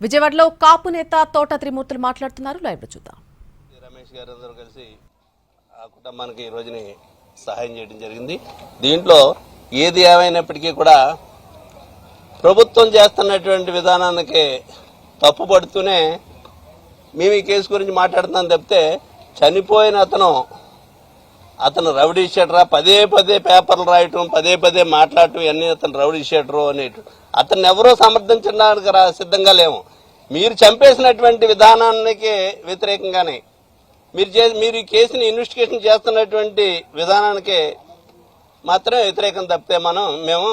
విజయవాడలో కాపు నేత తోట త్రిమూర్తులు మాట్లాడుతున్నారు. లైవ్ లో చూద్దాం. రమేష్ గారు అందరూ కలిసి ఆ కుటుంబానికి ఈ రోజుని సహాయం చేయడం జరిగింది. దీంట్లో ఏది ఏమైనప్పటికీ కూడా ప్రభుత్వం చేస్తున్నటువంటి విధానానికి తప్పుపడుతూనే మేము ఈ కేసు గురించి మాట్లాడుతున్నాం తప్పితే చనిపోయిన అతను రౌడీ షీటరా, పదే పదే పేపర్లు రాయటం, పదే పదే మాట్లాడటం ఇవన్నీ అతను రౌడీ షీటరు అనేటు అతన్ని ఎవరో సమర్థించడానికి సిద్ధంగా లేము. మీరు చంపేసినటువంటి విధానానికి వ్యతిరేకంగానే మీరు ఈ కేసుని ఇన్వెస్టిగేషన్ చేస్తున్నటువంటి విధానానికి మాత్రమే వ్యతిరేకం తప్పితే మేము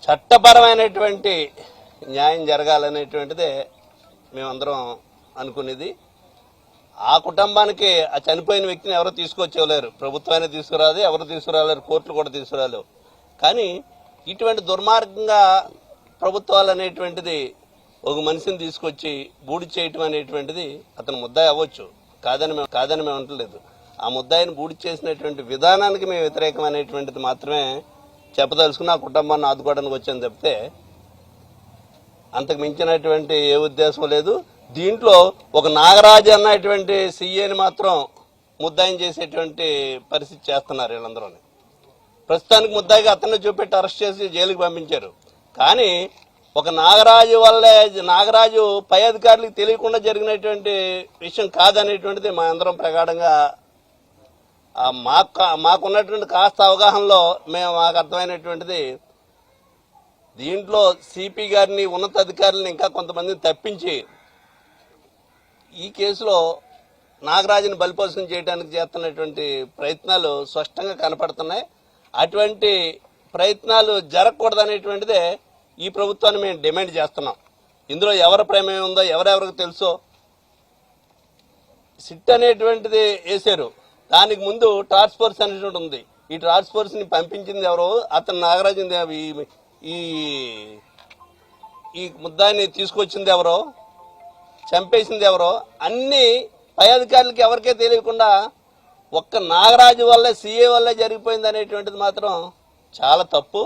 చట్టపరమైనటువంటి న్యాయం జరగాలనేటువంటిదే మేమందరం అనుకునేది. ఆ కుటుంబానికి ఆ చనిపోయిన వ్యక్తిని ఎవరు తీసుకొచ్చేవలేరు, ప్రభుత్వాన్ని తీసుకురాదు, ఎవరు తీసుకురాలేరు, కోర్టులు కూడా తీసుకురాలేవు. కానీ ఇటువంటి దుర్మార్గంగా ప్రభుత్వాలు అనేటువంటిది ఒక మనిషిని తీసుకొచ్చి బూడి చేయటం అనేటువంటిది అతను ముద్దాయి అవ్వచ్చు, కాదని మేము అంటలేదు. ఆ ముద్దాయిని బూడి చేసినటువంటి విధానానికి మేము వ్యతిరేకం అనేటువంటిది మాత్రమే చెప్పదలుచుకుని ఆ కుటుంబాన్ని ఆదుకోవడానికి వచ్చాను తప్పితే అంతకు మించినటువంటి ఏ ఉద్దేశం లేదు. దీంట్లో ఒక నాగరాజు అన్నటువంటి సీఏని మాత్రం ముద్దాయిని చేసేటువంటి పరిస్థితి చేస్తున్నారు వీళ్ళందరూ. ప్రస్తుతానికి ముద్దాయిగా అతన్ని చూపెట్టి అరెస్ట్ చేసి జైలుకి పంపించారు. కానీ ఒక నాగరాజు పై అధికారులకు తెలియకుండా జరిగినటువంటి విషయం కాదనేటువంటిది మా అందరం ప్రగాఢంగా మాకున్నటువంటి కాస్త అవగాహనలో మాకు అర్థమైనటువంటిది. దీంట్లో సిపి గారిని, ఉన్నతాధికారులను ఇంకా కొంతమందిని తప్పించి ఈ కేసులో నాగరాజుని బలిపోసం చేయడానికి చేస్తున్నటువంటి ప్రయత్నాలు స్పష్టంగా కనపడుతున్నాయి. అటువంటి ప్రయత్నాలు జరగకూడదనేటువంటిదే ఈ ప్రభుత్వాన్ని మేము డిమాండ్ చేస్తున్నాం. ఇందులో ఎవరి ప్రమేయం ఉందో ఎవరెవరికి తెలుసో సిట్ అనేటువంటిది వేశారు. దానికి ముందు టాస్క్ ఫోర్స్ అనేటువంటి ఉంది. ఈ టాస్క్ ఫోర్స్ ని పంపించింది ఎవరో, అతను నాగరాజు ఈ ముద్దాన్ని తీసుకొచ్చింది ఎవరో, చంపేసింది ఎవరో అన్ని పై అధికారులకి ఎవరికే తెలియకుండా ఒక్క నాగరాజు వల్లే, సీఏ వల్లే జరిగిపోయింది అనేటువంటిది మాత్రం చాలా తప్పు.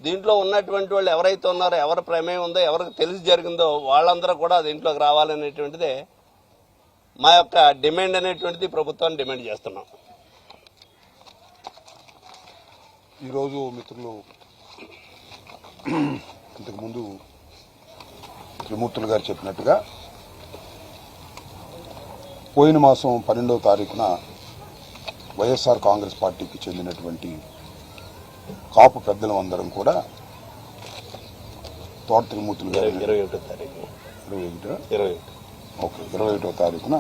దీంట్లో ఉన్నటువంటి వాళ్ళు ఎవరైతే ఉన్నారో, ఎవరి ప్రమేయం ఉందో, ఎవరికి తెలిసి జరిగిందో వాళ్ళందరూ కూడా దీంట్లోకి రావాలనేటువంటిదే మా యొక్క డిమాండ్ అనేటువంటిది ప్రభుత్వాన్ని డిమాండ్ చేస్తున్నాం. ఈరోజు మిత్రులు ఇంతకుముందు త్రిమూర్తులు గారు చెప్పినట్టుగా పోయిన మాసం 12వ తారీఖున వైఎస్ఆర్ కాంగ్రెస్ పార్టీకి చెందినటువంటి కాపు పెద్దలందరం కూడా తోట త్రిమూర్తులు గారు 21వ తారీఖున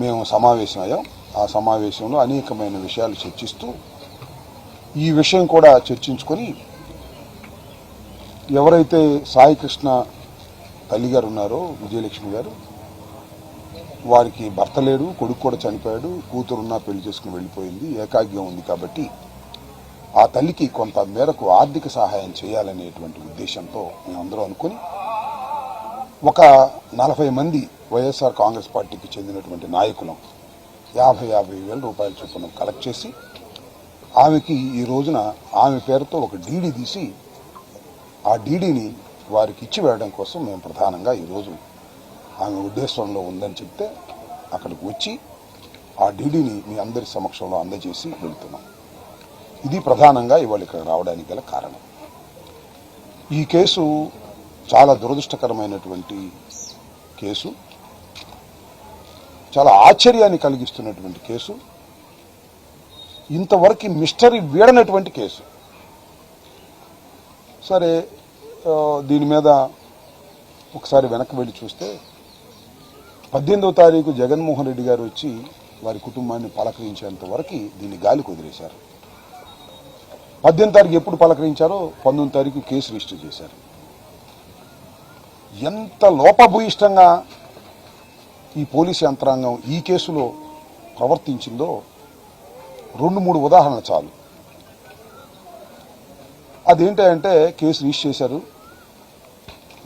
మేము సమావేశమయ్యాం. ఆ సమావేశంలో అనేకమైన విషయాలు చర్చిస్తూ ఈ విషయం కూడా చర్చించుకొని ఎవరైతే సాయికృష్ణ తల్లి గారు ఉన్నారో, విజయలక్ష్మి గారు, వారికి భర్త లేడు, కొడుకు కూడా చనిపోయాడు, కూతురున్నా పెళ్లి చేసుకుని వెళ్ళిపోయింది, ఏకాగ్యం ఉంది. కాబట్టి ఆ తల్లికి కొంత మేరకు ఆర్థిక సహాయం చేయాలనేటువంటి ఉద్దేశంతో మేమందరం అనుకుని ఒక 40 మంది వైఎస్ఆర్ కాంగ్రెస్ పార్టీకి చెందినటువంటి నాయకులం 50,000 రూపాయల చొప్పున కలెక్ట్ చేసి ఆమెకి ఈ రోజున ఆమె పేరుతో ఒక డీడీ తీసి ఆ డీడీని వారికి ఇచ్చి వేయడం కోసం మేము ప్రధానంగా ఈరోజు ఆమె ఉద్దేశంలో ఉందని చెప్తే అక్కడికి వచ్చి ఆ డీడీని మీ అందరి సమక్షంలో అందజేసి వెళ్తున్నాం. ఇది ప్రధానంగా ఇవాళ ఇక్కడ రావడానికి గల కారణం. ఈ కేసు చాలా దురదృష్టకరమైనటువంటి కేసు, చాలా ఆశ్చర్యాన్ని కలిగిస్తున్నటువంటి కేసు, ఇంతవరకు మిస్టరీ వీడనటువంటి కేసు. సరే, దీని మీద ఒకసారి వెనక్కి వెళ్ళి చూస్తే 18వ తారీఖు జగన్మోహన్ రెడ్డి గారు వచ్చి వారి కుటుంబాన్ని పలకరించేంత వరకు దీన్ని గాలికి వదిలేశారు. 18వ తారీఖు ఎప్పుడు పలకరించారో 19వ తారీఖు కేసు రిజిస్టర్ చేశారు. ఎంత లోపభూయిష్టంగా ఈ పోలీసు యంత్రాంగం ఈ కేసులో ప్రవర్తించిందో 2-3 ఉదాహరణలు చాలు. అదేంటంటే కేసు రిజిస్టర్ చేశారు,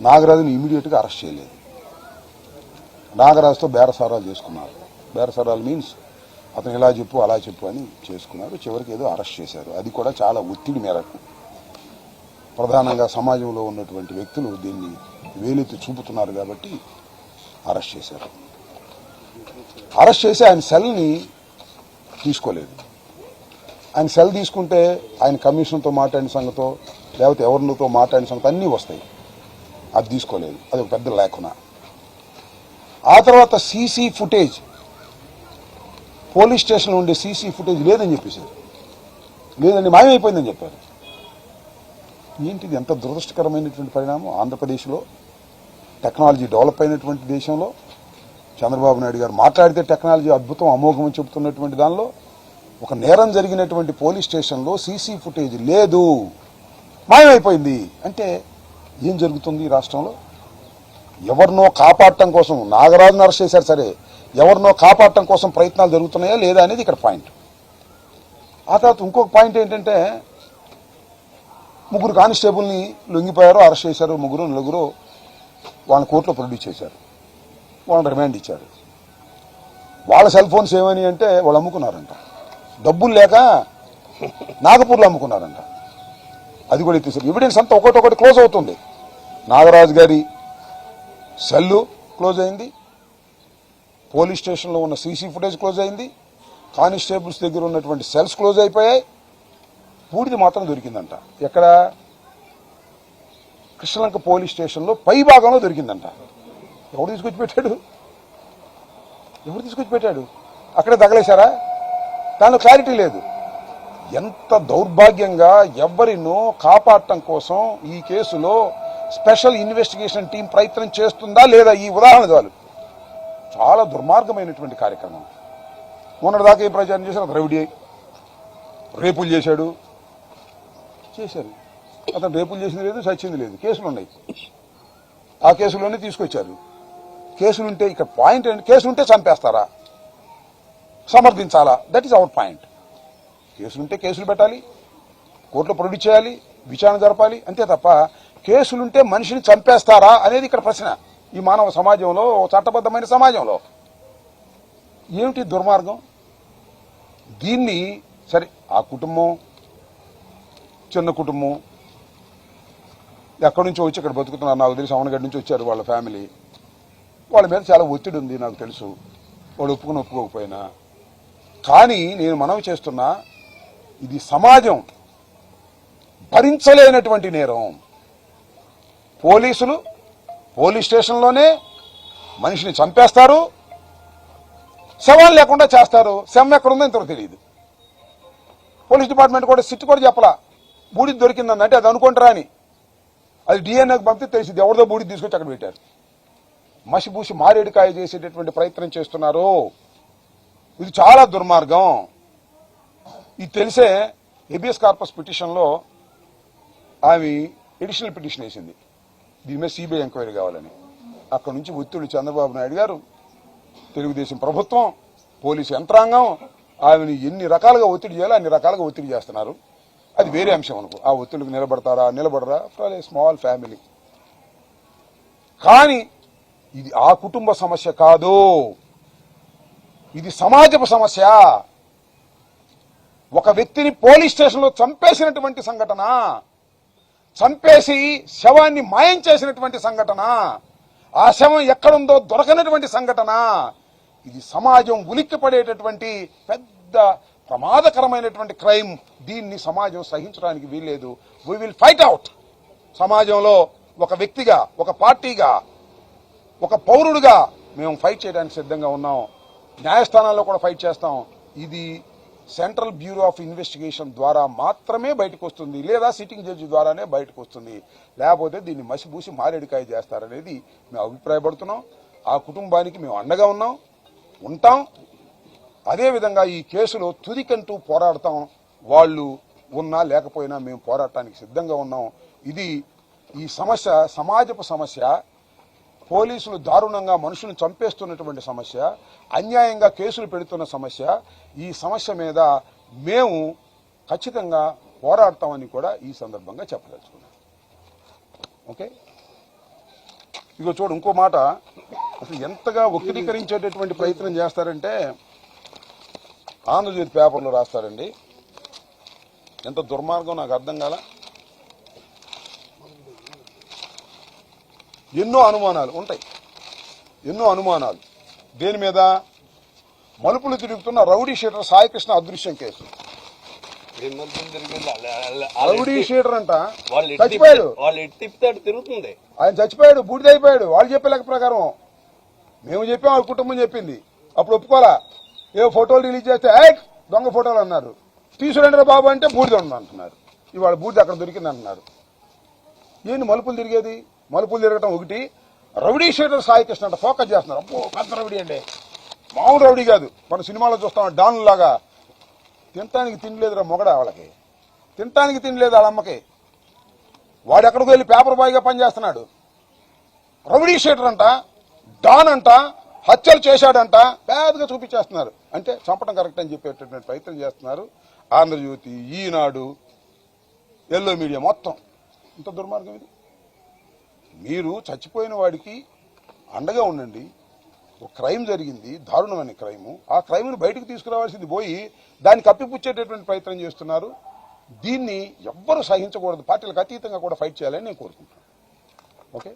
నాగరాజుని ఇమీడియట్గా అరెస్ట్ చేయలేదు, నాగరాజుతో బేరసారాలు చేసుకున్నారు. బేరసారాలు మీన్స్ అతను ఇలా చెప్పు అలా చెప్పు అని చేసుకున్నారు. చివరికి ఏదో అరెస్ట్ చేశారు, అది కూడా చాలా ఒత్తిడి మేరకు. ప్రధానంగా సమాజంలో ఉన్నటువంటి వ్యక్తులు దీన్ని వేలెత్తి చూపుతున్నారు కాబట్టి అరెస్ట్ చేశారు. అరెస్ట్ చేసి ఆయన సెల్ని తీసుకోలేదు. ఆయన సెల్ తీసుకుంటే ఆయన కమిషన్తో మాట్లాడిన సంగతో లేకపోతే ఎవరితో మాట్లాడిన సంగతి అన్నీ వస్తాయి. అది తీసుకోలేదు. అది ఒక పెద్ద లేఖన. ఆ తర్వాత సీసీ ఫుటేజ్, పోలీస్ స్టేషన్లో ఉండే సీసీ ఫుటేజ్ లేదని చెప్పేశారు. లేదండి, మాయమైపోయిందని చెప్పారు. ఏంటిది? ఎంత దురదృష్టకరమైనటువంటి పరిణామం. ఆంధ్రప్రదేశ్లో టెక్నాలజీ డెవలప్ అయినటువంటి దేశంలో చంద్రబాబు నాయుడు గారు మాట్లాడితే టెక్నాలజీ అద్భుతం అమోఘం అని చెబుతున్నటువంటి దానిలో ఒక నేరం జరిగినటువంటి పోలీస్ స్టేషన్లో సీసీ ఫుటేజ్ లేదు, మాయమైపోయింది అంటే ఏం జరుగుతుంది ఈ రాష్ట్రంలో? ఎవరినో కాపాడటం కోసం నాగరాజును అరెస్ట్ చేశారు, సరే, ఎవరినో కాపాడటం కోసం ప్రయత్నాలు జరుగుతున్నాయా లేదా అనేది ఇక్కడ పాయింట్. ఆ తర్వాత ఇంకొక పాయింట్ ఏంటంటే, ముగ్గురు కానిస్టేబుల్ని లొంగిపోయారు, అరెస్ట్ చేశారు. నలుగురు వాళ్ళని కోర్టులో ప్రొడ్యూస్ చేశారు, వాళ్ళని రిమాండ్ ఇచ్చారు. వాళ్ళ సెల్ ఫోన్స్ ఏమని అంటే వాళ్ళు అమ్ముకున్నారంట, డబ్బులు లేక నాగపూర్లో అమ్ముకున్నారంట. అది కూడా ఎత్తేసారు. ఎవిడెన్స్ అంతా ఒకటొకటి క్లోజ్ అవుతుంది. నాగరాజు గారి సెల్లు క్లోజ్ అయింది, పోలీస్ స్టేషన్లో ఉన్న సీసీ ఫుటేజ్ క్లోజ్ అయింది, కానిస్టేబుల్స్ దగ్గర ఉన్నటువంటి సెల్స్ క్లోజ్ అయిపోయాయి. బూడిది మాత్రం దొరికిందంట. ఎక్కడ? కృష్ణలంక పోలీస్ స్టేషన్లో పై భాగంలో దొరికిందంట. ఎవరు తీసుకొచ్చి పెట్టాడు? అక్కడే తగలేశారా? దానిలో క్లారిటీ లేదు. ఎంత దౌర్భాగ్యంగా ఎవరినో కాపాడటం కోసం ఈ కేసులో స్పెషల్ ఇన్వెస్టిగేషన్ టీం ప్రయత్నం చేస్తుందా లేదా? ఈ ఉదాహరణ చాలు. చాలా దుర్మార్గమైనటువంటి కార్యక్రమం. మొన్నటిదాకా ఏం ప్రచారం చేశారు? రౌడీ రేపులు చేశారు. అతను రేపులు చేసింది లేదు, సచ్చింది లేదు. కేసులు ఉన్నాయి, ఆ కేసులోనే తీసుకొచ్చారు. కేసులుంటే ఇక్కడ పాయింట్ ఏంటి? కేసులుంటే చంపేస్తారా? సమర్థించాలా? That is our point. కేసులుంటే కేసులు పెట్టాలి, కోర్టులో ప్రొడ్యూస్ చేయాలి, విచారణ జరపాలి, అంతే తప్ప కేసులుంటే మనిషిని చంపేస్తారా అనేది ఇక్కడ ప్రశ్న. ఈ మానవ సమాజంలో, చట్టబద్ధమైన సమాజంలో ఏమిటి దుర్మార్గం? దీన్ని సరే, ఆ కుటుంబం చిన్న కుటుంబం, ఎక్కడి నుంచో వచ్చి ఇక్కడ బతుకుతున్నారు. నాకు తెలిసి అవనగడ్డ నుంచి వచ్చారు వాళ్ళ ఫ్యామిలీ. వాళ్ళ మీద చాలా ఒత్తిడి ఉంది, నాకు తెలుసు, వాళ్ళు ఒప్పుకోకపోయినా. కానీ నేను మనవి చేస్తున్నా, ఇది సమాజం భరించలేనటువంటి నేరం. పోలీసులు పోలీస్ స్టేషన్లోనే మనిషిని చంపేస్తారు, శవం లేకుండా చేస్తారు. శవం ఎక్కడుందో ఇంతవరకు తెలియదు. పోలీస్ డిపార్ట్మెంట్ కూడా సిట్ కూడా చెప్పలా బూడిది దొరికిందన్నట్టు. అది అనుకుంటారా అని, అది డిఎన్ఏకి పంపితే తెలిసింది ఎవరిదో బూడిది తీసుకొచ్చి అక్కడ పెట్టారు. మసిబూసి మారేడుకాయ చేసేటటువంటి ప్రయత్నం చేస్తున్నారు. ఇది చాలా దుర్మార్గం. ఇది తెలిసే హెబియస్ కార్పస్ పిటిషన్లో ఆమె ఎడిషనల్ పిటిషన్ వేసింది, దీని మీద సిబిఐ ఎంక్వైరీ కావాలని. అక్కడ నుంచి ఒత్తిడి చంద్రబాబు నాయుడు గారు, తెలుగుదేశం ప్రభుత్వం, పోలీసు యంత్రాంగం ఆమెను ఎన్ని రకాలుగా ఒత్తిడి చేయాలో అన్ని రకాలుగా ఒత్తిడి చేస్తున్నారు. అది వేరే అంశం అనుకో. ఆ ఒత్తిడికి నిలబడరా ఫర్ ఏ స్మాల్ ఫ్యామిలీ. కానీ ఇది ఆ కుటుంబ సమస్య కాదు, ఇది సమాజపు సమస్య. ఒక వ్యక్తిని పోలీస్ స్టేషన్లో చంపేసినటువంటి సంఘటన, చంపేసి శవాన్ని మాయం చేసినటువంటి సంఘటన, ఆ శవం ఎక్కడుందో దొరకనటువంటి సంఘటన, ఇది సమాజం ఉలిక్కిపడేటటువంటి పెద్ద ప్రమాదకరమైనటువంటి క్రైమ్. దీన్ని సమాజం సహించడానికి వీల్లేదు. We will fight out. సమాజంలో ఒక వ్యక్తిగా, ఒక పార్టీగా, ఒక పౌరుడుగా మేము ఫైట్ చేయడానికి సిద్ధంగా ఉన్నాం. న్యాయస్థానాల్లో కూడా ఫైట్ చేస్తాం. ఇది సెంట్రల్ బ్యూరో ఆఫ్ ఇన్వెస్టిగేషన్ ద్వారా మాత్రమే బయటకు వస్తుంది, లేదా సిట్టింగ్ జడ్జి ద్వారానే బయటకు వస్తుంది. లేకపోతే దీన్ని మసిబూసి మారేడుకాయ చేస్తారనేది మేము అభిప్రాయపడుతున్నాం. ఆ కుటుంబానికి మేము అండగా ఉంటాం. అదేవిధంగా ఈ కేసులో తుదికంటూ పోరాడతాం. వాళ్ళు ఉన్నా లేకపోయినా మేము పోరాటానికి సిద్ధంగా ఉన్నాం. ఇది ఈ సమస్య సమాజపు సమస్య. పోలీసులు దారుణంగా మనుషులను చంపేస్తున్నటువంటి సమస్య, అన్యాయంగా కేసులు పెడుతున్న సమస్య. ఈ సమస్య మీద మేము ఖచ్చితంగా పోరాడతామని కూడా ఈ సందర్భంగా చెప్పదలుచుకున్నాం. ఓకే, ఇదిగో చూడు, ఇంకో మాట. అసలు ఎంతగా వక్రీకరించేటటువంటి ప్రయత్నం చేస్తారంటే, ఆంధ్రజ్యోతి పేపర్లో రాస్తారండి. ఎంత దుర్మార్గం నాకు అర్థం కాల. ఎన్నో అనుమానాలు ఉంటాయి, ఎన్నో అనుమానాలు. దేని మీద? మలుపులు తిరుగుతున్న రౌడీ షీటర్ సాయికృష్ణ అదృశ్యం కేసు. రౌడీ షీటర్ అంట చచ్చిపోయాడు, వాళ్ళు ఎట్టిప్తాడు తిరుగుతుంది, ఆయన చచ్చిపోయాడు, బూడిదైపోయాడు. వాళ్ళు చెప్పే లెక్క ప్రకారం మేము చెప్పాం, వాళ్ళ కుటుంబం చెప్పింది. అప్పుడు ఒప్పుకోలా. ఏ ఫోటోలు రిలీజ్ చేస్తే దొంగ ఫోటోలు అన్నారు. తీసుకురండి బాబు అంటే బూడిద ఉంది అంటున్నారు. ఇవాళ బూడిద అక్కడ దొరికింది అంటున్నారు. ఏంటి మలుపులు తిరిగేది? మలుపులు తిరగటం ఒకటి. రౌడీ షీటర్ సాయికృష్ణ అంట ఫోకస్ చేస్తున్నారు. అబ్బో పెద్ద రౌడీ అండి, మామూలు రౌడీ కాదు. మన సినిమాలో చూస్తాం డాన్ లాగా. తినటానికి తినలేదురా మొగడా, వాళ్ళకి తినటానికి తినలేదు వాళ్ళ అమ్మకి. వాడు ఎక్కడికి వెళ్ళి పేపర్ బాయ్గా పనిచేస్తున్నాడు. రౌడీ షీటర్ అంట, డాన్ అంట, హత్యలు చేశాడంట, పేదగా చూపించేస్తున్నారు. అంటే చంపడం కరెక్ట్ అని చెప్పేటటువంటి ప్రయత్నం చేస్తున్నారు. ఆంధ్రజ్యోతి, ఈనాడు, ఎల్లో మీడియా మొత్తం. ఇంత దుర్మార్గం ఇది. మీరు చచ్చిపోయిన వాడికి అండగా ఉండండి. ఒక క్రైమ్ జరిగింది, దారుణమైన క్రైము. ఆ క్రైమ్ను బయటకు తీసుకురావాల్సింది పోయి దాన్ని కప్పిపుచ్చేటటువంటి ప్రయత్నం చేస్తున్నారు. దీన్ని ఎవ్వరూ సహించకూడదు. పార్టీలకు అతీతంగా కూడా ఫైట్ చేయాలని నేను కోరుకుంటున్నాను. ఓకే.